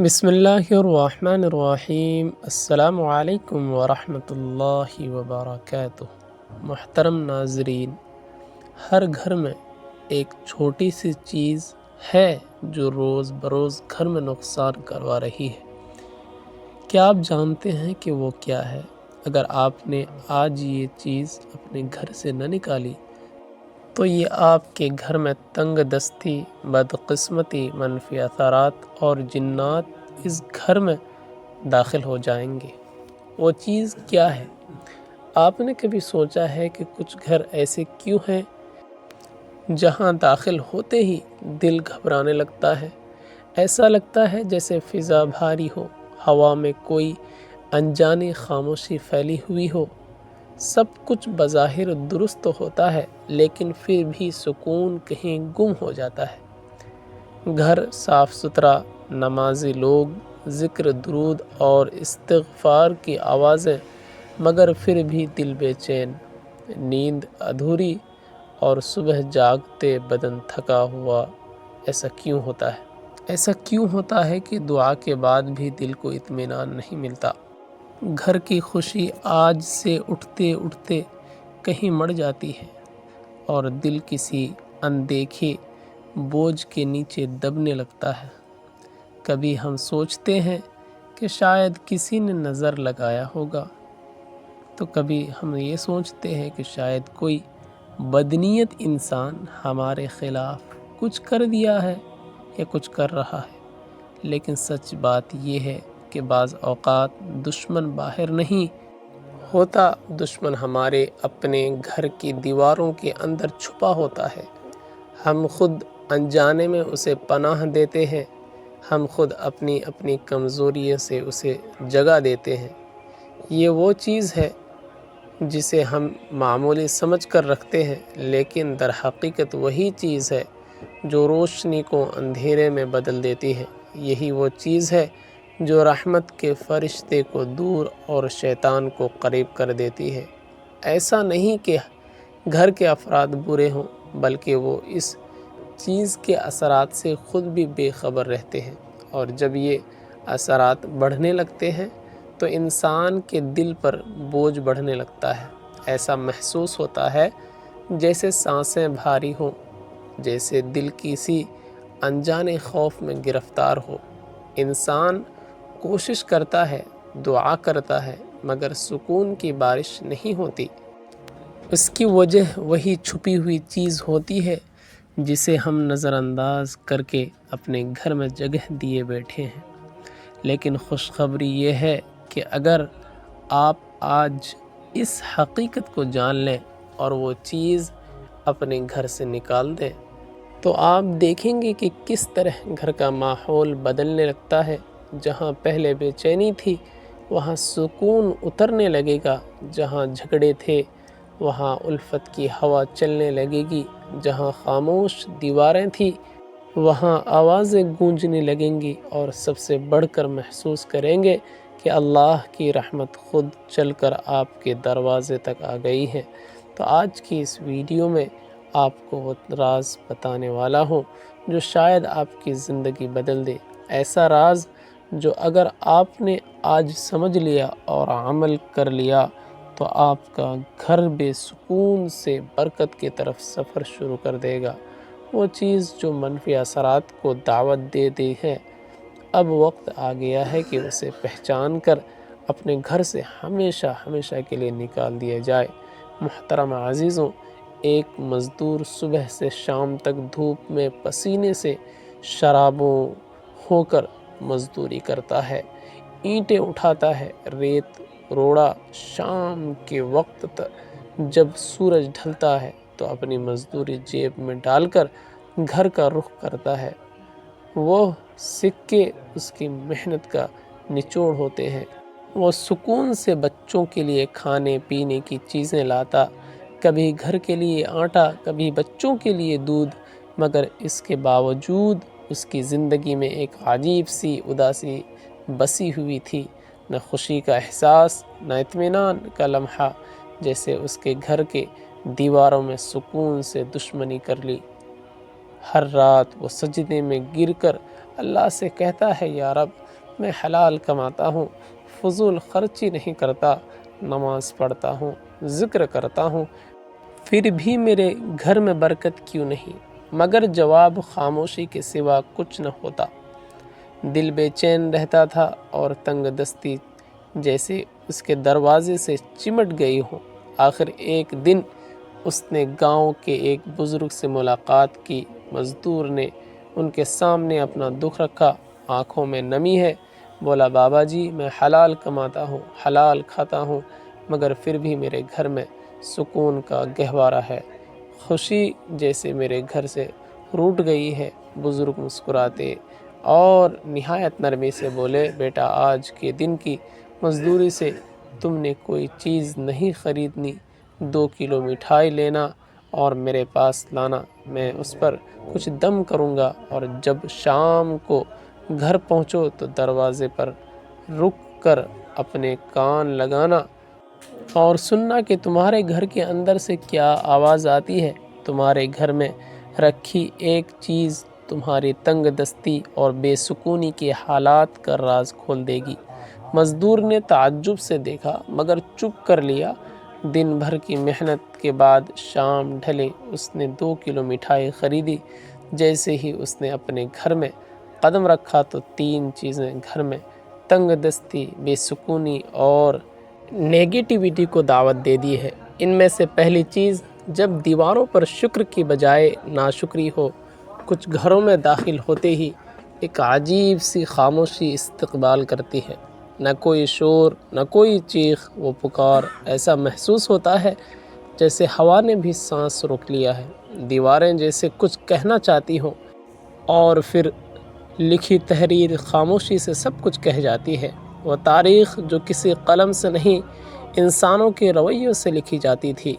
بسم اللہ الرحمن الرحیم۔ السلام علیکم ورحمۃ اللہ وبرکاتہ۔ محترم ناظرین، ہر گھر میں ایک چھوٹی سی چیز ہے جو روز بروز گھر میں نقصان کروا رہی ہے۔ کیا آپ جانتے ہیں کہ وہ کیا ہے؟ اگر آپ نے آج یہ چیز اپنے گھر سے نہ نکالی تو یہ آپ کے گھر میں تنگ دستی، بدقسمتی، منفی اثرات اور جنات اس گھر میں داخل ہو جائیں گے۔ وہ چیز کیا ہے؟ آپ نے کبھی سوچا ہے کہ کچھ گھر ایسے کیوں ہیں جہاں داخل ہوتے ہی دل گھبرانے لگتا ہے؟ ایسا لگتا ہے جیسے فضا بھاری ہو، ہوا میں کوئی انجانی خاموشی پھیلی ہوئی ہو۔ سب کچھ بظاہر درست ہوتا ہے لیکن پھر بھی سکون کہیں گم ہو جاتا ہے۔ گھر صاف ستھرا، نمازی لوگ، ذکر درود اور استغفار کی آوازیں، مگر پھر بھی دل بے چین، نیند ادھوری اور صبح جاگتے بدن تھکا ہوا۔ ایسا کیوں ہوتا ہے؟ ایسا کیوں ہوتا ہے کہ دعا کے بعد بھی دل کو اطمینان نہیں ملتا؟ گھر کی خوشی آج سے اٹھتے اٹھتے کہیں مر جاتی ہے اور دل کسی اندیکھے بوجھ کے نیچے دبنے لگتا ہے۔ کبھی ہم سوچتے ہیں کہ شاید کسی نے نظر لگایا ہوگا، تو کبھی ہم یہ سوچتے ہیں کہ شاید کوئی بدنیت انسان ہمارے خلاف کچھ کر دیا ہے یا کچھ کر رہا ہے۔ لیکن سچ بات یہ ہے کہ بعض اوقات دشمن باہر نہیں ہوتا، دشمن ہمارے اپنے گھر کی دیواروں کے اندر چھپا ہوتا ہے۔ ہم خود انجانے میں اسے پناہ دیتے ہیں، ہم خود اپنی کمزوری سے اسے جگہ دیتے ہیں۔ یہ وہ چیز ہے جسے ہم معمولی سمجھ کر رکھتے ہیں، لیکن در حقیقت وہی چیز ہے جو روشنی کو اندھیرے میں بدل دیتی ہے۔ یہی وہ چیز ہے جو رحمت کے فرشتے کو دور اور شیطان کو قریب کر دیتی ہے۔ ایسا نہیں کہ گھر کے افراد برے ہوں، بلکہ وہ اس چیز کے اثرات سے خود بھی بے خبر رہتے ہیں، اور جب یہ اثرات بڑھنے لگتے ہیں تو انسان کے دل پر بوجھ بڑھنے لگتا ہے۔ ایسا محسوس ہوتا ہے جیسے سانسیں بھاری ہوں، جیسے دل کسی انجانے خوف میں گرفتار ہو۔ انسان کوشش کرتا ہے، دعا کرتا ہے، مگر سکون کی بارش نہیں ہوتی۔ اس کی وجہ وہی چھپی ہوئی چیز ہوتی ہے جسے ہم نظر انداز کر کے اپنے گھر میں جگہ دیے بیٹھے ہیں۔ لیکن خوشخبری یہ ہے کہ اگر آپ آج اس حقیقت کو جان لیں اور وہ چیز اپنے گھر سے نکال دیں تو آپ دیکھیں گے کہ کس طرح گھر کا ماحول بدلنے لگتا ہے۔ جہاں پہلے بے چینی تھی وہاں سکون اترنے لگے گا، جہاں جھگڑے تھے وہاں الفت کی ہوا چلنے لگے گی، جہاں خاموش دیواریں تھیں وہاں آوازیں گونجنے لگیں گی، اور سب سے بڑھ کر محسوس کریں گے کہ اللہ کی رحمت خود چل کر آپ کے دروازے تک آ گئی ہے۔ تو آج کی اس ویڈیو میں آپ کو وہ راز بتانے والا ہوں جو شاید آپ کی زندگی بدل دے۔ ایسا راز جو اگر آپ نے آج سمجھ لیا اور عمل کر لیا تو آپ کا گھر بے سکون سے برکت کی طرف سفر شروع کر دے گا۔ وہ چیز جو منفی اثرات کو دعوت دے دی ہے، اب وقت آ گیا ہے کہ اسے پہچان کر اپنے گھر سے ہمیشہ ہمیشہ کے لیے نکال دیا جائے۔ محترم عزیزوں، ایک مزدور صبح سے شام تک دھوپ میں پسینے سے شرابوں ہو کر مزدوری کرتا ہے، اینٹیں اٹھاتا ہے، ریت روڑا۔ شام کے وقت جب سورج ڈھلتا ہے تو اپنی مزدوری جیب میں ڈال کر گھر کا رخ کرتا ہے۔ وہ سکے اس کی محنت کا نچوڑ ہوتے ہیں۔ وہ سکون سے بچوں کے لیے کھانے پینے کی چیزیں لاتا، کبھی گھر کے لیے آٹا، کبھی بچوں کے لیے دودھ، مگر اس کے باوجود اس کی زندگی میں ایک عجیب سی اداسی بسی ہوئی تھی۔ نہ خوشی کا احساس، نہ اطمینان کا لمحہ، جیسے اس کے گھر کے دیواروں میں سکون سے دشمنی کر لی۔ ہر رات وہ سجدے میں گر کر اللہ سے کہتا ہے، یا رب میں حلال کماتا ہوں، فضول خرچی نہیں کرتا، نماز پڑھتا ہوں، ذکر کرتا ہوں، پھر بھی میرے گھر میں برکت کیوں نہیں؟ مگر جواب خاموشی کے سوا کچھ نہ ہوتا۔ دل بے چین رہتا تھا اور تنگ دستی جیسے اس کے دروازے سے چمٹ گئی ہو۔ آخر ایک دن اس نے گاؤں کے ایک بزرگ سے ملاقات کی۔ مزدور نے ان کے سامنے اپنا دکھ رکھا، آنکھوں میں نمی ہے۔ بولا، بابا جی، میں حلال کماتا ہوں، حلال کھاتا ہوں، مگر پھر بھی میرے گھر میں سکون کا گہوارہ ہے، خوشی جیسے میرے گھر سے روٹ گئی ہے۔ بزرگ مسکراتے اور نہایت نرمی سے بولے، بیٹا، آج کے دن کی مزدوری سے تم نے کوئی چیز نہیں خریدنی، 2 کلو مٹھائی لینا اور میرے پاس لانا، میں اس پر کچھ دم کروں گا، اور جب شام کو گھر پہنچو تو دروازے پر رک کر اپنے کان لگانا اور سننا کہ تمہارے گھر کے اندر سے کیا آواز آتی ہے۔ تمہارے گھر میں رکھی ایک چیز تمہاری تنگ دستی اور بے سکونی کے حالات کا راز کھول دے گی۔ مزدور نے تعجب سے دیکھا مگر چپ کر لیا۔ دن بھر کی محنت کے بعد شام ڈھلے اس نے 2 کلو مٹھائی خریدی۔ جیسے ہی اس نے اپنے گھر میں قدم رکھا تو 3 چیزیں گھر میں تنگ دستی، بے سکونی اور نیگیٹیوٹی کو دعوت دے دی ہے۔ ان میں سے پہلی چیز، جب دیواروں پر شکر کی بجائے ناشکری ہو۔ کچھ گھروں میں داخل ہوتے ہی ایک عجیب سی خاموشی استقبال کرتی ہے، نہ کوئی شور، نہ کوئی چیخ و پکار۔ ایسا محسوس ہوتا ہے جیسے ہوا نے بھی سانس روک لیا ہے۔ دیواریں جیسے کچھ کہنا چاہتی ہوں اور پھر لکھی تحریر خاموشی سے سب کچھ کہہ جاتی ہے۔ وہ تاریخ جو کسی قلم سے نہیں، انسانوں کے رویوں سے لکھی جاتی تھی۔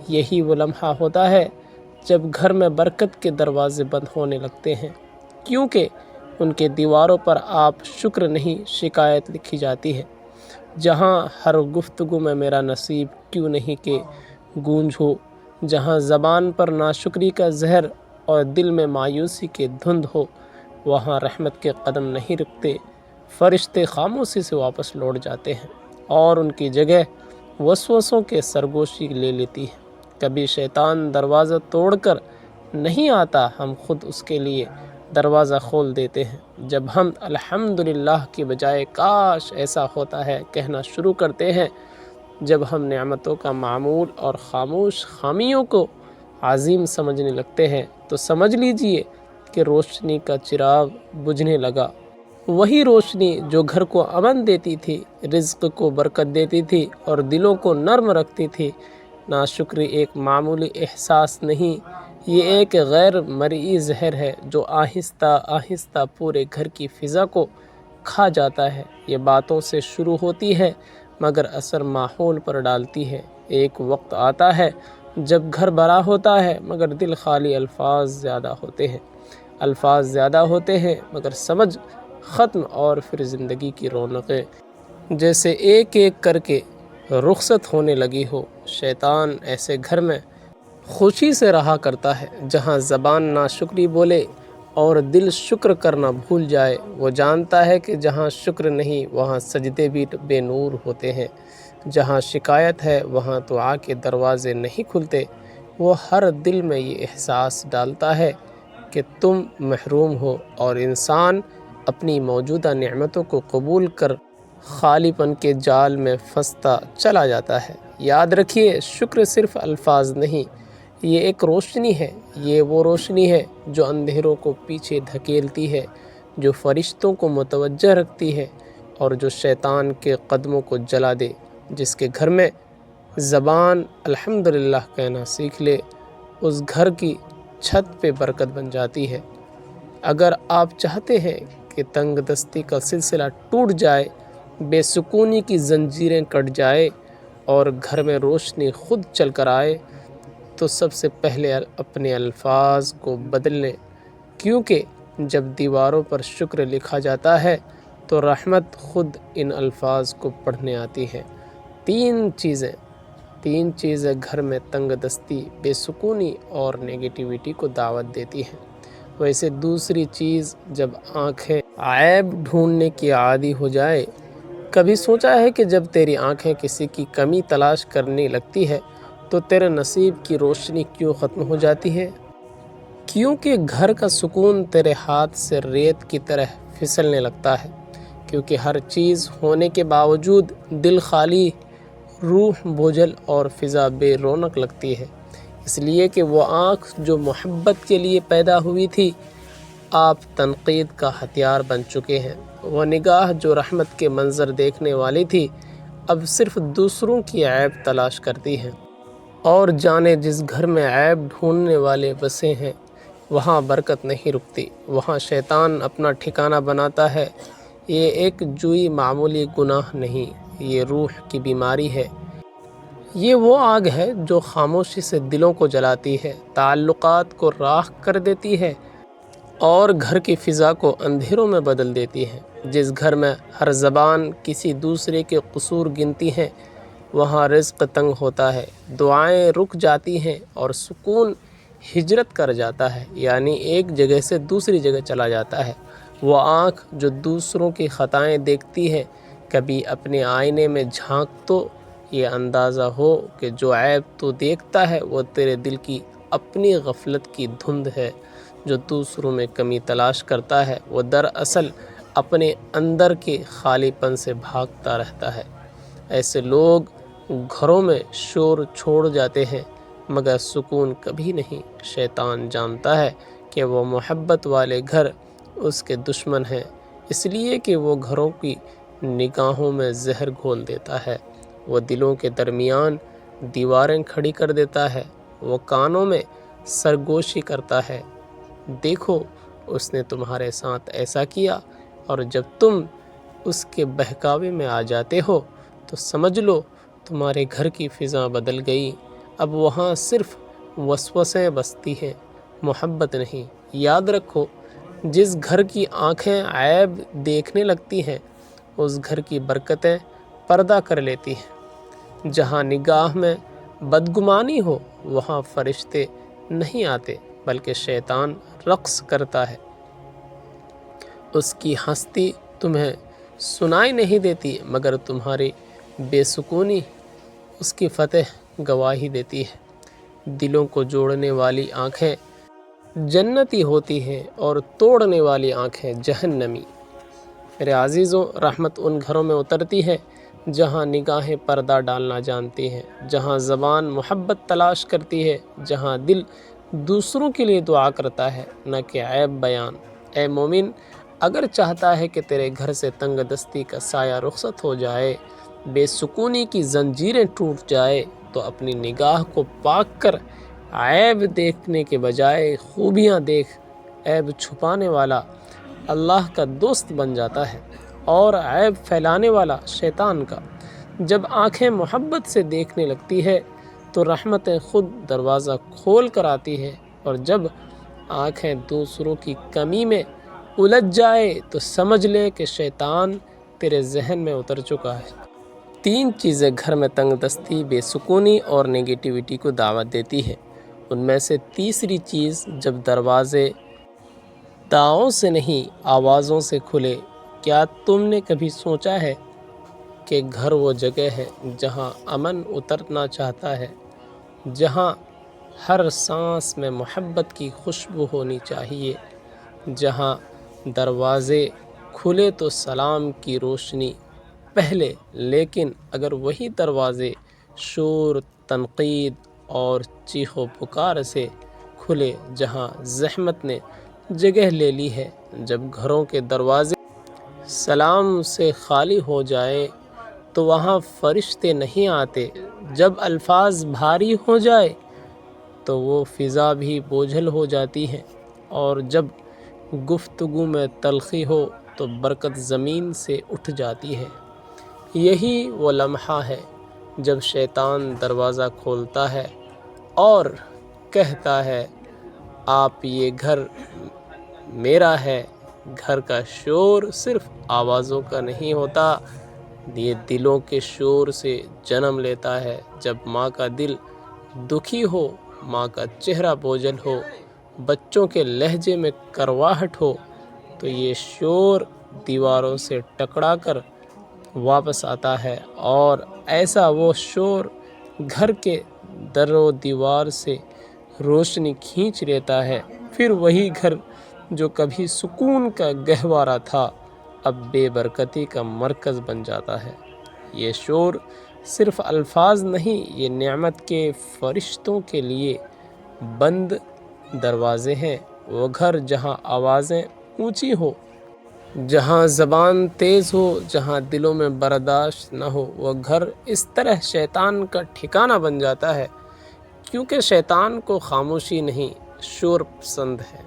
یہی وہ لمحہ ہوتا ہے جب گھر میں برکت کے دروازے بند ہونے لگتے ہیں، کیونکہ ان کے دیواروں پر آپ شکر نہیں، شکایت لکھی جاتی ہے۔ جہاں ہر گفتگو میں میرا نصیب کیوں نہیں کہ گونج ہو، جہاں زبان پر ناشکری کا زہر اور دل میں مایوسی کے دھند ہو، وہاں رحمت کے قدم نہیں رکتے۔ فرشتے خاموشی سے واپس لوٹ جاتے ہیں اور ان کی جگہ وسوسوں کے سرگوشی لے لیتی ہے۔ کبھی شیطان دروازہ توڑ کر نہیں آتا، ہم خود اس کے لیے دروازہ کھول دیتے ہیں۔ جب ہم الحمدللہ کی بجائے کاش ایسا ہوتا ہے کہنا شروع کرتے ہیں، جب ہم نعمتوں کا معمول اور خاموش خامیوں کو عظیم سمجھنے لگتے ہیں، تو سمجھ لیجئے کہ روشنی کا چراغ بجھنے لگا۔ وہی روشنی جو گھر کو امن دیتی تھی، رزق کو برکت دیتی تھی اور دلوں کو نرم رکھتی تھی۔ ناشکری ایک معمولی احساس نہیں، یہ ایک غیر مرئی زہر ہے جو آہستہ آہستہ پورے گھر کی فضا کو کھا جاتا ہے۔ یہ باتوں سے شروع ہوتی ہے مگر اثر ماحول پر ڈالتی ہے۔ ایک وقت آتا ہے جب گھر بھرا ہوتا ہے مگر دل خالی، الفاظ زیادہ ہوتے ہیں، الفاظ زیادہ ہوتے ہیں مگر سمجھ ختم، اور پھر زندگی کی رونقیں جیسے ایک ایک کر کے رخصت ہونے لگی ہو۔ شیطان ایسے گھر میں خوشی سے رہا کرتا ہے جہاں زبان ناشکری بولے اور دل شکر کرنا بھول جائے۔ وہ جانتا ہے کہ جہاں شکر نہیں وہاں سجدے بھی بے نور ہوتے ہیں، جہاں شکایت ہے وہاں دعا کے دروازے نہیں کھلتے۔ وہ ہر دل میں یہ احساس ڈالتا ہے کہ تم محروم ہو، اور انسان اپنی موجودہ نعمتوں کو قبول کر خالی پن کے جال میں پھنستا چلا جاتا ہے۔ یاد رکھیے، شکر صرف الفاظ نہیں، یہ ایک روشنی ہے۔ یہ وہ روشنی ہے جو اندھیروں کو پیچھے دھکیلتی ہے، جو فرشتوں کو متوجہ رکھتی ہے اور جو شیطان کے قدموں کو جلا دے۔ جس کے گھر میں زبان الحمدللہ کہنا سیکھ لے، اس گھر کی چھت پہ برکت بن جاتی ہے۔ اگر آپ چاہتے ہیں کہ تنگ دستی کا سلسلہ ٹوٹ جائے، بے سکونی کی زنجیریں کٹ جائے اور گھر میں روشنی خود چل کر آئے، تو سب سے پہلے اپنے الفاظ کو بدل لیں، کیونکہ جب دیواروں پر شکر لکھا جاتا ہے تو رحمت خود ان الفاظ کو پڑھنے آتی ہے۔ 3 چیزیں گھر میں تنگ دستی، بے سکونی اور نیگیٹیوٹی کو دعوت دیتی ہیں۔ ویسے دوسری چیز، جب آنکھیں عیب ڈھونڈنے کی عادی ہو جائے، کبھی سوچا ہے کہ جب تیری آنکھیں کسی کی کمی تلاش کرنے لگتی ہے تو تیرے نصیب کی روشنی کیوں ختم ہو جاتی ہے؟ کیونکہ گھر کا سکون تیرے ہاتھ سے ریت کی طرح پھسلنے لگتا ہے، کیونکہ ہر چیز ہونے کے باوجود دل خالی، روح بوجھل اور فضا بے رونق لگتی ہے، اس لیے کہ وہ آنکھ جو محبت کے لیے پیدا ہوئی تھی، آپ تنقید کا ہتھیار بن چکے ہیں۔ وہ نگاہ جو رحمت کے منظر دیکھنے والی تھی، اب صرف دوسروں کی عیب تلاش کرتی ہے۔ اور جانے جس گھر میں عیب ڈھونڈنے والے بسے ہیں، وہاں برکت نہیں رکتی، وہاں شیطان اپنا ٹھکانہ بناتا ہے۔ یہ ایک جوئی معمولی گناہ نہیں، یہ روح کی بیماری ہے۔ یہ وہ آگ ہے جو خاموشی سے دلوں کو جلاتی ہے، تعلقات کو راکھ کر دیتی ہے اور گھر کی فضا کو اندھیروں میں بدل دیتی ہے۔ جس گھر میں ہر زبان کسی دوسرے کے قصور گنتی ہے، وہاں رزق تنگ ہوتا ہے، دعائیں رک جاتی ہیں اور سکون ہجرت کر جاتا ہے، یعنی ایک جگہ سے دوسری جگہ چلا جاتا ہے۔ وہ آنکھ جو دوسروں کی خطائیں دیکھتی ہے، کبھی اپنے آئینے میں جھانک تو یہ اندازہ ہو کہ جو عیب تو دیکھتا ہے وہ تیرے دل کی اپنی غفلت کی دھند ہے۔ جو دوسروں میں کمی تلاش کرتا ہے، وہ دراصل اپنے اندر کے خالی پن سے بھاگتا رہتا ہے۔ ایسے لوگ گھروں میں شور چھوڑ جاتے ہیں مگر سکون کبھی نہیں۔ شیطان جانتا ہے کہ وہ محبت والے گھر اس کے دشمن ہیں، اس لیے کہ وہ گھروں کی نگاہوں میں زہر گھول دیتا ہے، وہ دلوں کے درمیان دیواریں کھڑی کر دیتا ہے، وہ کانوں میں سرگوشی کرتا ہے۔ دیکھو، اس نے تمہارے ساتھ ایسا کیا، اور جب تم اس کے بہکاوے میں آ جاتے ہو تو سمجھ لو تمہارے گھر کی فضا بدل گئی۔ اب وہاں صرف وسوسیں بستی ہیں، محبت نہیں۔ یاد رکھو، جس گھر کی آنکھیں عیب دیکھنے لگتی ہیں، اس گھر کی برکتیں پردہ کر لیتی ہیں۔ جہاں نگاہ میں بدگمانی ہو، وہاں فرشتے نہیں آتے بلکہ شیطان رقص کرتا ہے۔ اس کی ہستی تمہیں سنائی نہیں دیتی مگر تمہاری بے سکونی اس کی فتح گواہی دیتی ہے۔ دلوں کو جوڑنے والی آنکھیں جنتی ہوتی ہیں اور توڑنے والی آنکھیں جہنمی۔ میرے عزیزوں، رحمت ان گھروں میں اترتی ہے جہاں نگاہیں پردہ ڈالنا جانتی ہیں، جہاں زبان محبت تلاش کرتی ہے، جہاں دل دوسروں کے لیے دعا کرتا ہے، نہ کہ عیب بیان۔ اے مومن، اگر چاہتا ہے کہ تیرے گھر سے تنگ دستی کا سایہ رخصت ہو جائے، بے سکونی کی زنجیریں ٹوٹ جائے، تو اپنی نگاہ کو پاک کر عیب دیکھنے کے بجائے خوبیاں دیکھ۔ عیب چھپانے والا اللہ کا دوست بن جاتا ہے اور عیب پھیلانے والا شیطان کا۔ جب آنکھیں محبت سے دیکھنے لگتی ہے تو رحمتیں خود دروازہ کھول کر آتی ہے، اور جب آنکھیں دوسروں کی کمی میں الجھ جائے تو سمجھ لے کہ شیطان تیرے ذہن میں اتر چکا ہے۔ 3 چیزیں گھر میں تنگ دستی، بے سکونی اور نگیٹیوٹی کو دعوت دیتی ہیں۔ ان میں سے تیسری چیز، جب دروازے داؤں سے نہیں آوازوں سے کھلے۔ کیا تم نے کبھی سوچا ہے کہ گھر وہ جگہ ہے جہاں امن اترنا چاہتا ہے، جہاں ہر سانس میں محبت کی خوشبو ہونی چاہیے، جہاں دروازے کھلے تو سلام کی روشنی پہلے، لیکن اگر وہی دروازے شور، تنقید اور چیخ و پکار سے کھلے، جہاں زحمت نے جگہ لے لی ہے۔ جب گھروں کے دروازے سلام سے خالی ہو جائے تو وہاں فرشتے نہیں آتے۔ جب الفاظ بھاری ہو جائے تو وہ فضا بھی بوجھل ہو جاتی ہے، اور جب گفتگو میں تلخی ہو تو برکت زمین سے اٹھ جاتی ہے۔ یہی وہ لمحہ ہے جب شیطان دروازہ کھولتا ہے اور کہتا ہے، آپ یہ گھر میرا ہے۔ گھر کا شور صرف آوازوں کا نہیں ہوتا، یہ دلوں کے شور سے جنم لیتا ہے۔ جب ماں کا دل دکھی ہو، ماں کا چہرہ بوجھل ہو، بچوں کے لہجے میں کرواہٹ ہو تو یہ شور دیواروں سے ٹکرا کر واپس آتا ہے، اور ایسا وہ شور گھر کے در و دیوار سے روشنی کھینچ لیتا ہے۔ پھر وہی گھر جو کبھی سکون کا گہوارہ تھا اب بے برکتی کا مرکز بن جاتا ہے۔ یہ شور صرف الفاظ نہیں، یہ نعمت کے فرشتوں کے لیے بند دروازے ہیں۔ وہ گھر جہاں آوازیں اونچی ہو، جہاں زبان تیز ہو، جہاں دلوں میں برداشت نہ ہو، وہ گھر اس طرح شیطان کا ٹھکانہ بن جاتا ہے، کیونکہ شیطان کو خاموشی نہیں، شور پسند ہے۔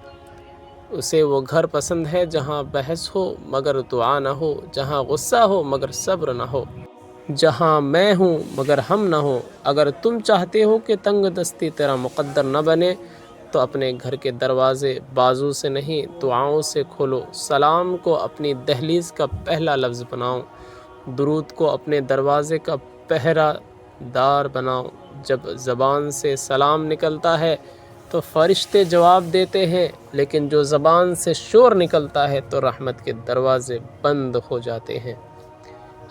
اسے وہ گھر پسند ہے جہاں بحث ہو مگر دعا نہ ہو، جہاں غصہ ہو مگر صبر نہ ہو، جہاں میں ہوں مگر ہم نہ ہو۔ اگر تم چاہتے ہو کہ تنگ دستی تیرا مقدر نہ بنے تو اپنے گھر کے دروازے بازو سے نہیں دعاؤں سے کھولو۔ سلام کو اپنی دہلیز کا پہلا لفظ بناؤ، درود کو اپنے دروازے کا پہرہ دار بناؤ۔ جب زبان سے سلام نکلتا ہے تو فرشتے جواب دیتے ہیں، لیکن جو زبان سے شور نکلتا ہے تو رحمت کے دروازے بند ہو جاتے ہیں۔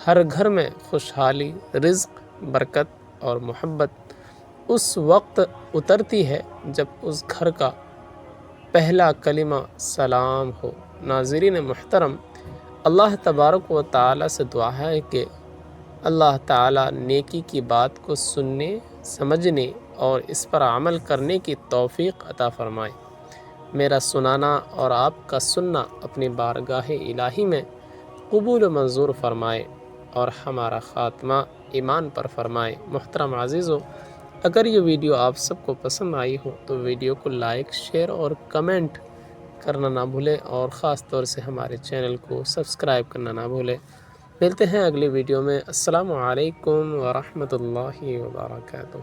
ہر گھر میں خوشحالی، رزق، برکت اور محبت اس وقت اترتی ہے جب اس گھر کا پہلا کلمہ سلام ہو۔ ناظرین محترم، اللہ تبارک و تعالی سے دعا ہے کہ اللہ تعالی نیکی کی بات کو سننے، سمجھنے اور اس پر عمل کرنے کی توفیق عطا فرمائے۔ میرا سنانا اور آپ کا سننا اپنی بارگاہ الہی میں قبول و منظور فرمائے اور ہمارا خاتمہ ایمان پر فرمائے۔ محترم عزیزو، اگر یہ ویڈیو آپ سب کو پسند آئی ہو تو ویڈیو کو لائک، شیئر اور کمنٹ کرنا نہ بھولیں، اور خاص طور سے ہمارے چینل کو سبسکرائب کرنا نہ بھولیں۔ ملتے ہیں اگلی ویڈیو میں۔ السلام علیکم ورحمۃ اللہ وبرکاتہ۔